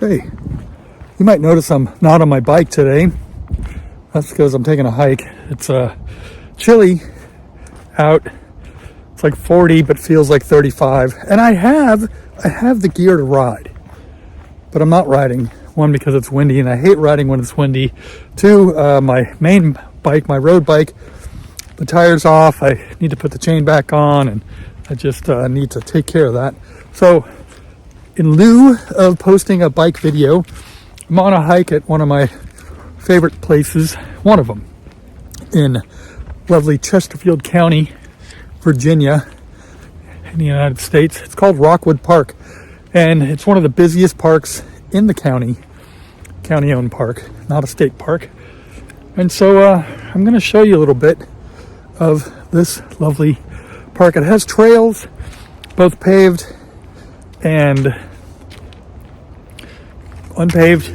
Hey, you might notice I'm not on my bike today. That's because I'm taking a hike. It's chilly out. It's like 40, but feels like 35. And I have the gear to ride, but I'm not riding. One, because it's windy, and I hate riding when it's windy. Two, my main bike, my road bike, the tire's off. I need to put the chain back on, and I just need to take care of that. So, in lieu of posting a bike video, I'm on a hike at one of my favorite places, one of them, in lovely Chesterfield County, Virginia, in the United States. It's called Rockwood Park, and it's one of the busiest parks in the county-owned park, not a state park. And so I'm going to show you a little bit of this lovely park. It has trails, both paved and unpaved.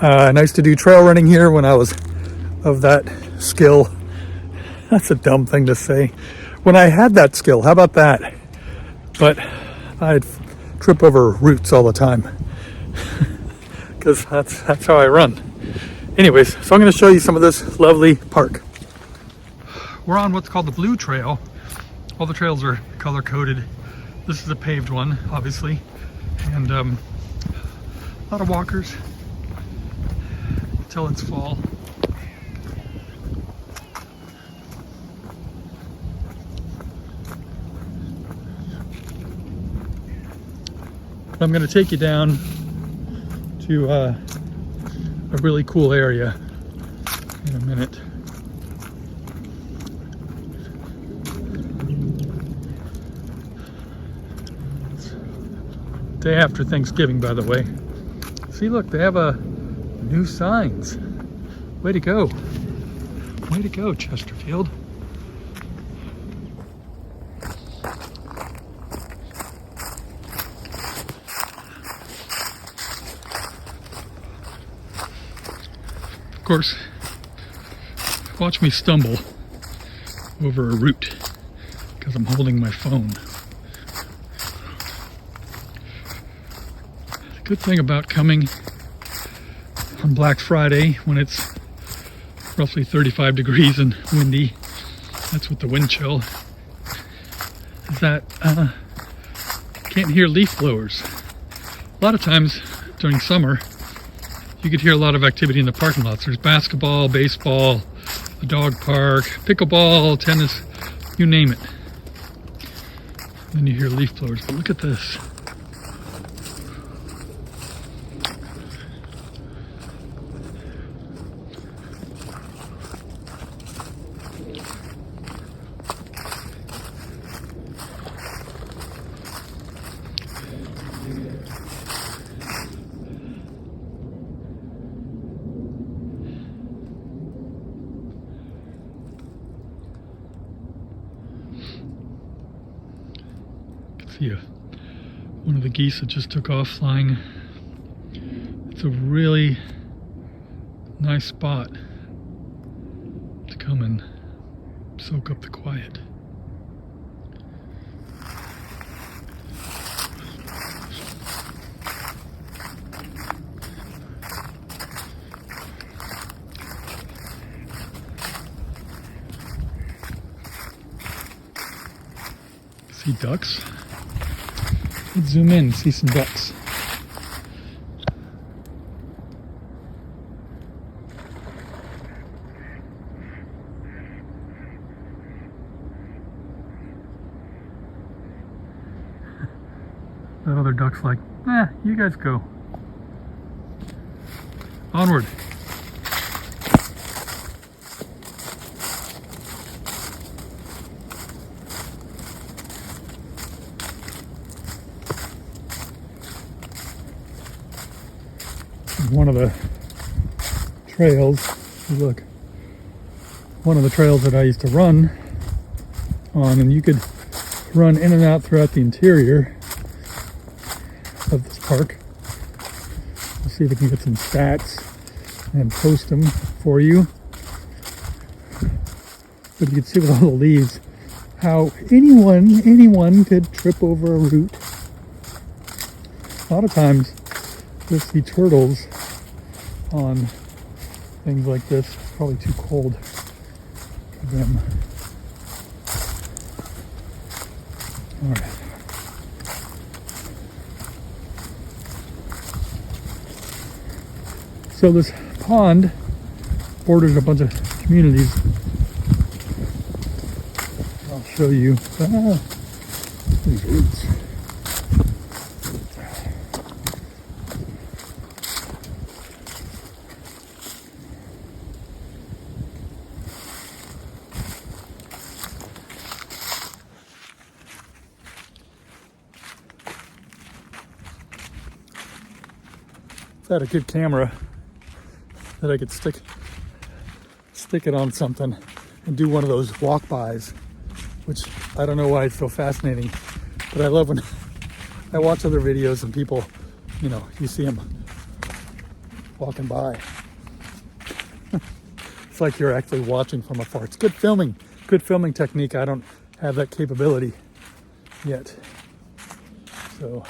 I used to do trail running here when I was of that skill. That's a dumb thing to say. When I had that skill, how about that? But I'd trip over roots all the time because that's how I run. Anyways, so I'm going to show you some of this lovely park. We're on what's called the Blue Trail. All the trails are color coded. This is a paved one, obviously, and a lot of walkers until it's fall. I'm going to take you down to a really cool area in a minute. Day after Thanksgiving, by the way. See, look, they have new signs. Way to go. Way to go, Chesterfield. Of course, watch me stumble over a root because I'm holding my phone. The good thing about coming on Black Friday when it's roughly 35 degrees and windy, that's with the wind chill, is that can't hear leaf blowers. A lot of times during summer, you could hear a lot of activity in the parking lots. There's basketball, baseball, a dog park, pickleball, tennis, you name it. Then you hear leaf blowers, but look at this. See one of the geese that just took off flying. It's a really nice spot to come and soak up the quiet. See ducks? Let's zoom in and see some ducks. That other duck's like, you guys go. Onward. One of the trails, look, one of the trails that I used to run on, and you could run in and out throughout the interior of this park. We'll see if we can get some stats and post them for you. But you can see with all the leaves how anyone could trip over a root. A lot of times to see turtles on things like this. It's probably too cold for them. All right. So this pond borders a bunch of communities. I'll show you. These roots. If I had a good camera that I could stick it on something and do one of those walk-bys, which I don't know why it's so fascinating, but I love when I watch other videos and people, you know, you see them walking by. It's like you're actually watching from afar. It's good filming technique. I don't have that capability yet. So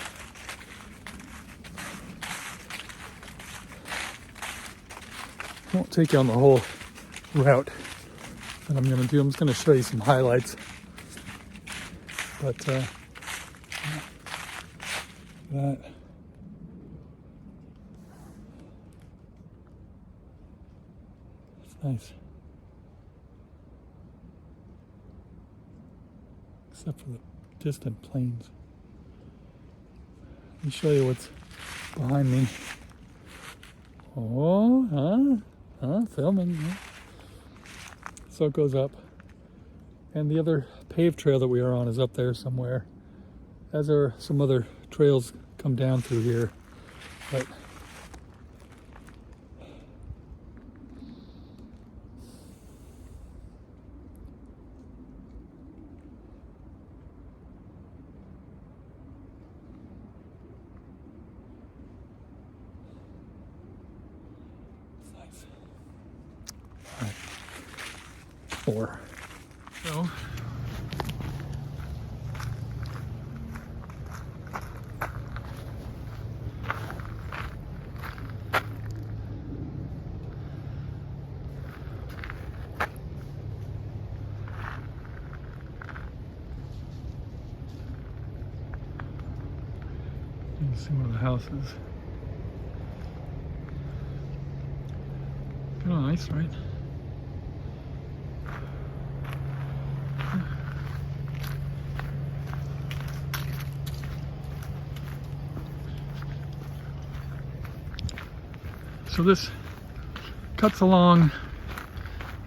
I won't take you on the whole route that I'm gonna do. I'm just gonna show you some highlights. But that it's nice. Except for the distant plains. Let me show you what's behind me. Oh, filming. Yeah. So it goes up. And the other paved trail that we are on is up there somewhere. As are some other trails come down through here. But four. So you can see one of the houses. Kind of nice, right? So this cuts along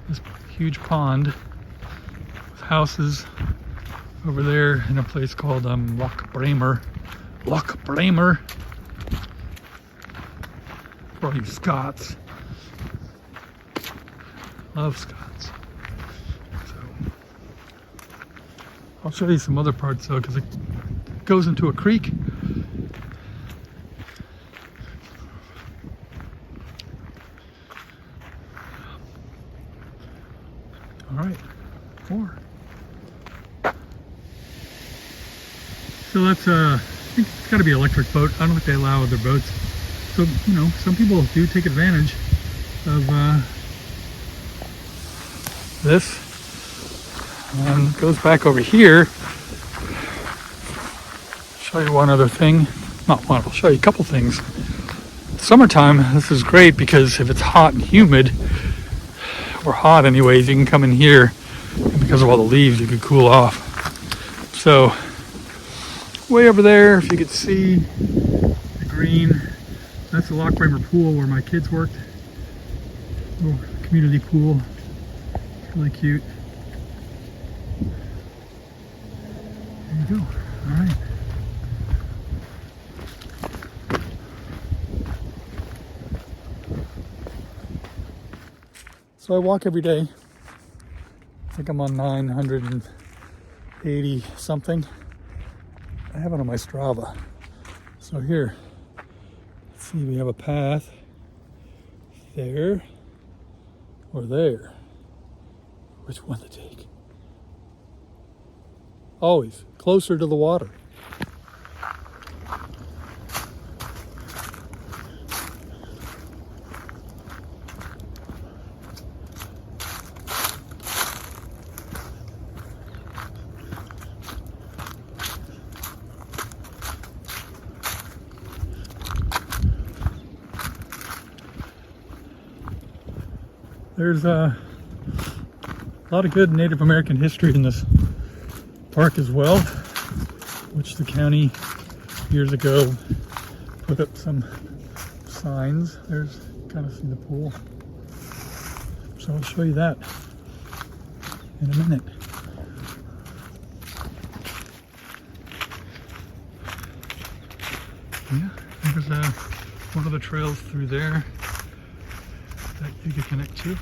this huge pond with houses over there in a place called Loch Bramer. Loch Bramer. For all you Scots. Love Scots. So I'll show you some other parts though, because it goes into a creek. All right, more. So that's I think it's got to be an electric boat. I don't think they allow other boats. So, you know, some people do take advantage of this. And it goes back over here. Show you one other thing. Not one, I'll show you a couple things. Summertime, this is great because if it's hot and humid, or hot anyways, you can come in here, and because of all the leaves, you can cool off. So, way over there, if you could see the green, that's the Loch Bramer pool where my kids worked. Little community pool, really cute. There you go. All right. So I walk every day. I think I'm on 980 something. I have it on my Strava. So here, let's see, we have a path there or there. Which one to take? Always closer to the water. There's a lot of good Native American history in this park as well, which the county years ago put up some signs. There's, kind of see the pool. So I'll show you that in a minute. Yeah, there's one of the trails through there that you can connect to,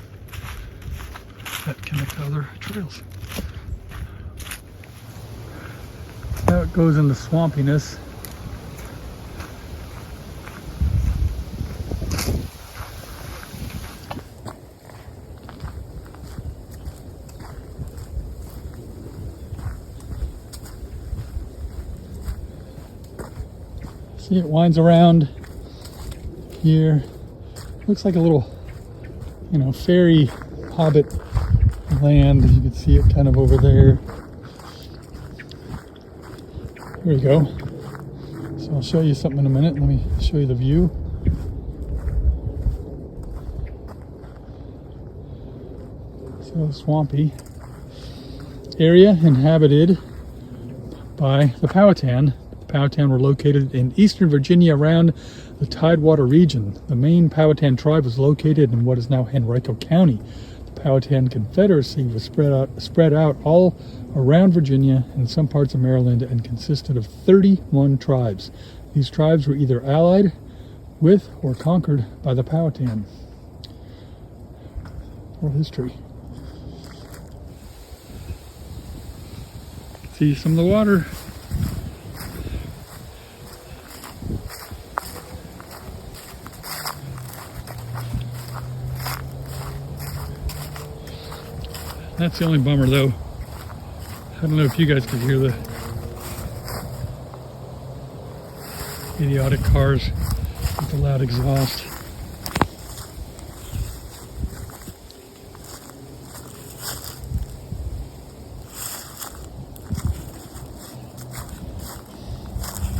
that connect to other trails. Now it goes into swampiness. See, it winds around here. Looks like a little, fairy hobbit land. You can see it kind of over there. Here we go. So I'll show you something in a minute. Let me show you the view. So swampy area inhabited by the Powhatan. The Powhatan were located in eastern Virginia around the Tidewater region. The main Powhatan tribe was located in what is now Henrico County. The Powhatan Confederacy was spread out all around Virginia and some parts of Maryland and consisted of 31 tribes. These tribes were either allied with or conquered by the Powhatan. Oral history. See some of the water. That's the only bummer though. I don't know if you guys could hear the idiotic cars with the loud exhaust.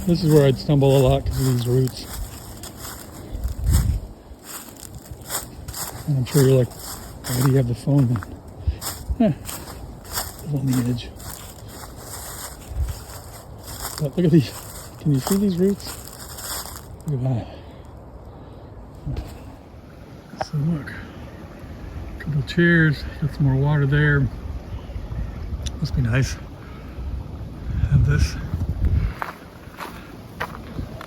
This is where I'd stumble a lot because of these roots. And I'm sure you're like, why do you have the phone then? It's on the edge. But look at these. Can you see these roots? Look at that. So look. A couple of chairs. Got some more water there. Must be nice. Have this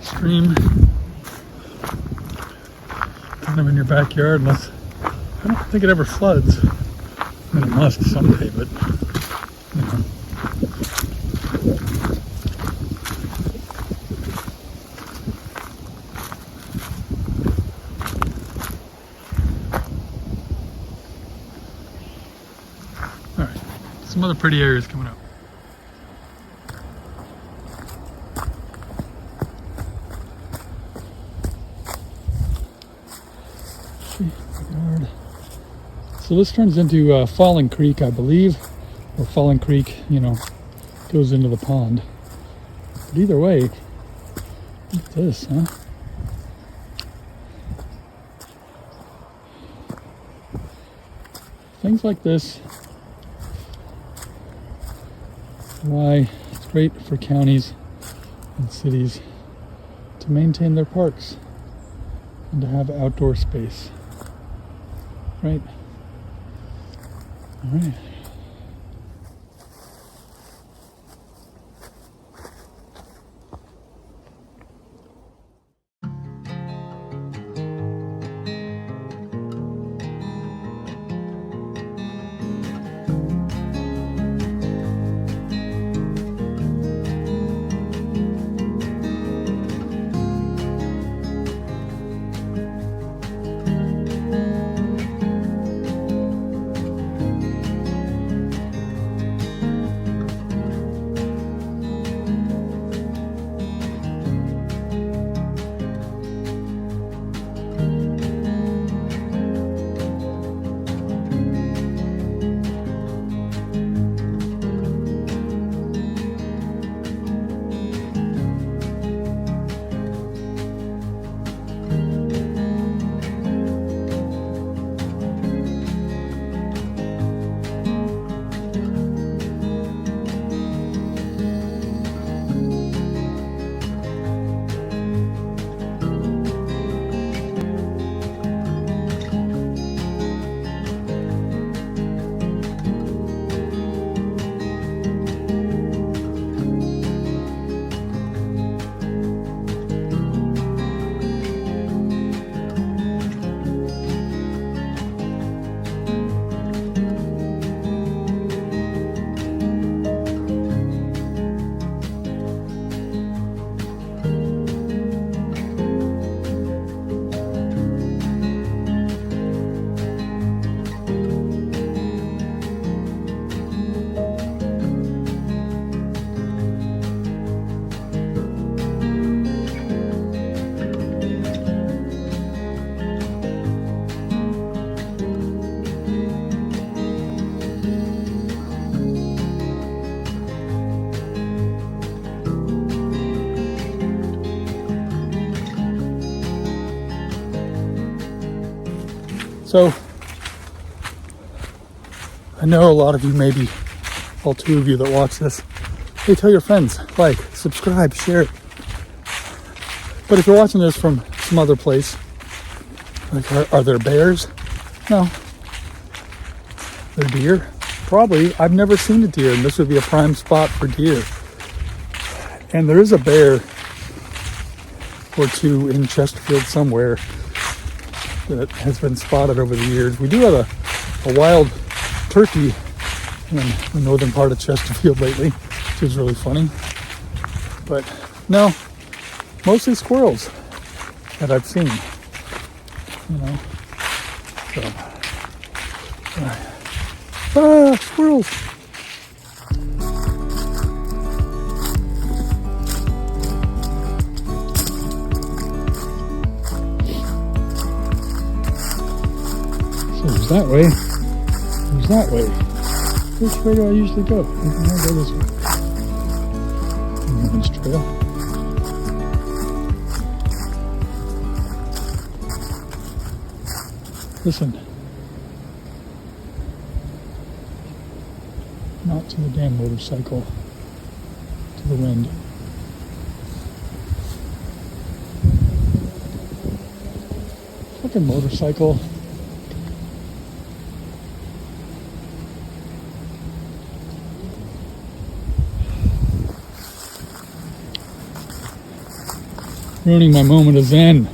stream kind of in your backyard, unless I don't think it ever floods. I mean, it must someday, but all right, some other pretty areas coming up. So this turns into Falling Creek, I believe, or Falling Creek, goes into the pond. But either way, look at this, huh? Things like this, why it's great for counties and cities to maintain their parks and to have outdoor space, right? All right. So I know a lot of you, maybe all 2 of you that watch this, hey, tell your friends, like, subscribe, share. But if you're watching this from some other place, like, are there bears? No. Are there deer? Probably. I've never seen a deer, and this would be a prime spot for deer. And there is a bear or 2 in Chesterfield somewhere that has been spotted over the years. We do have a wild turkey in the northern part of Chesterfield lately, which is really funny. But no, mostly squirrels that I've seen, you know. So, squirrels. So there's that way. There's that way. Which way do I usually go? I go this way. This trail. Listen. Not to the damn motorcycle. To the wind. Fucking motorcycle. Ruining my moment of zen.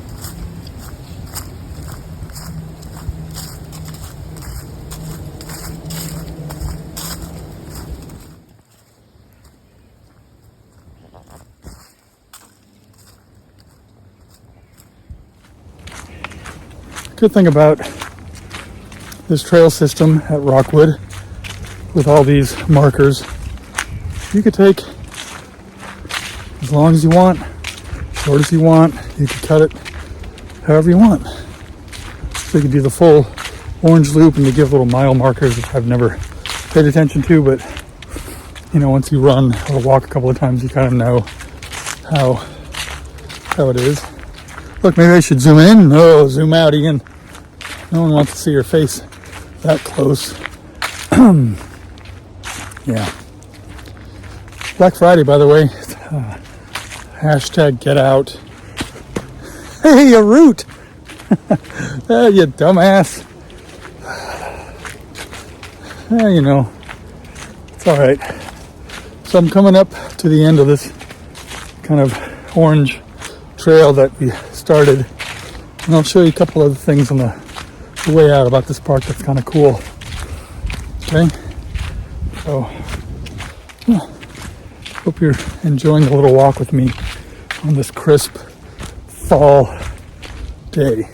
Good thing about this trail system at Rockwood with all these markers, you could take as long as you want, short as you want. You can cut it however you want. So you can do the full orange loop, and you give little mile markers, which I've never paid attention to, but you know, once you run or walk a couple of times, you kind of know how it is. Look, maybe I should zoom in. No, zoom out, Ian. No one wants to see your face that close. Yeah. Black Friday, by the way. Hashtag get out. Hey, a root! You dumbass. You know, it's all right. So I'm coming up to the end of this kind of orange trail that we started, and I'll show you a couple other things on the way out about this park that's kind of cool. Okay, so hope you're enjoying the little walk with me on this crisp fall day.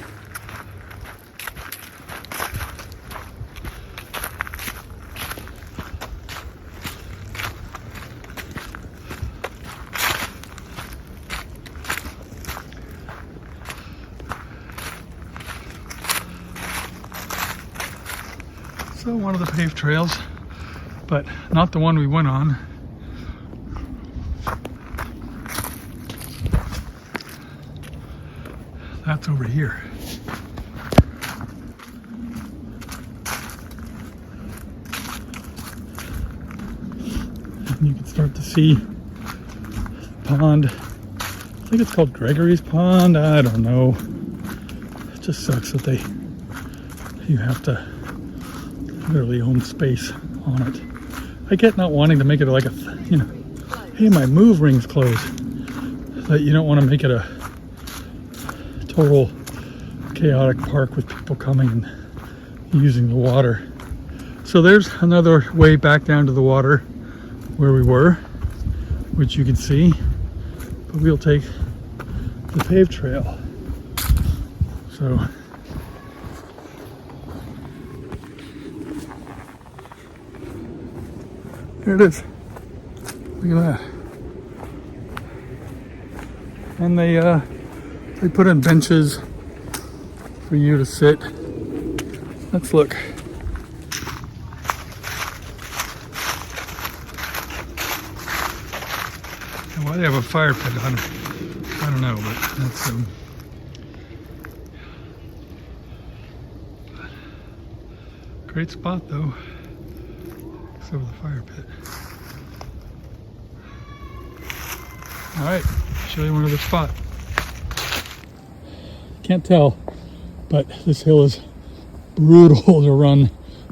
So one of the paved trails, but not the one we went on. That's over here. And you can start to see the pond. I think it's called Gregory's Pond. I don't know. It just sucks that you have to literally own space on it. I get not wanting to make it like a, you know, hey, my move ring's closed. That you don't want to make it a total chaotic park with people coming and using the water. So there's another way back down to the water where we were, which you can see, but we'll take the paved trail. So there it is. Look at that. And they put in benches for you to sit. Let's look. And why do they have a fire pit on it? I don't know, but that's Great spot though. It's over the fire pit. All right, show you one other spot. Can't tell, but this hill is brutal to run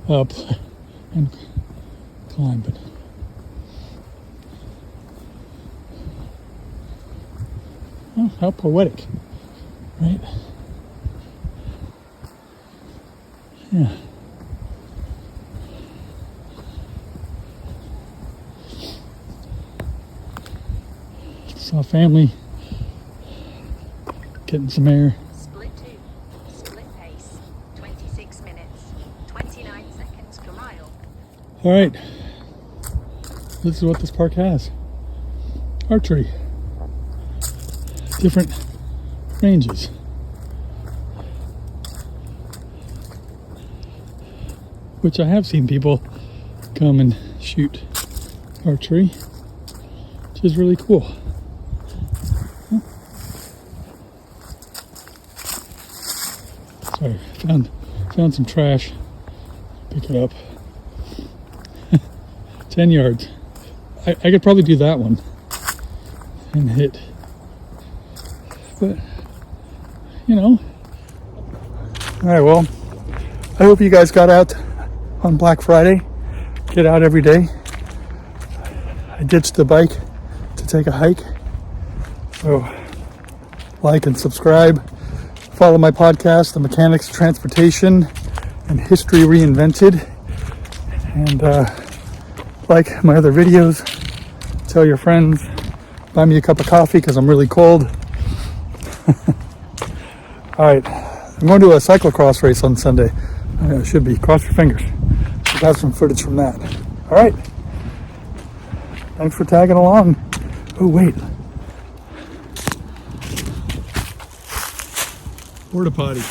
up and climb. But oh, how poetic, right? Yeah. Saw family getting some air. Split 2, split pace, 26 minutes, 29 seconds per mile. All right, this is what this park has. Archery, different ranges. Which I have seen people come and shoot archery, which is really cool. Sorry, found some trash. Pick it up. 10 yards. I could probably do that one and hit. But, you know. Alright, well, I hope you guys got out on Black Friday. Get out every day. I ditched the bike to take a hike. So, like and subscribe. Follow my podcast, The Mechanics of Transportation and History Reinvented. And like my other videos. Tell your friends. Buy me a cup of coffee because I'm really cold. Alright, I'm going to a cyclocross race on Sunday. It should be. Cross your fingers. Should have some footage from that. Alright. Thanks for tagging along. Oh, wait. Porta potty.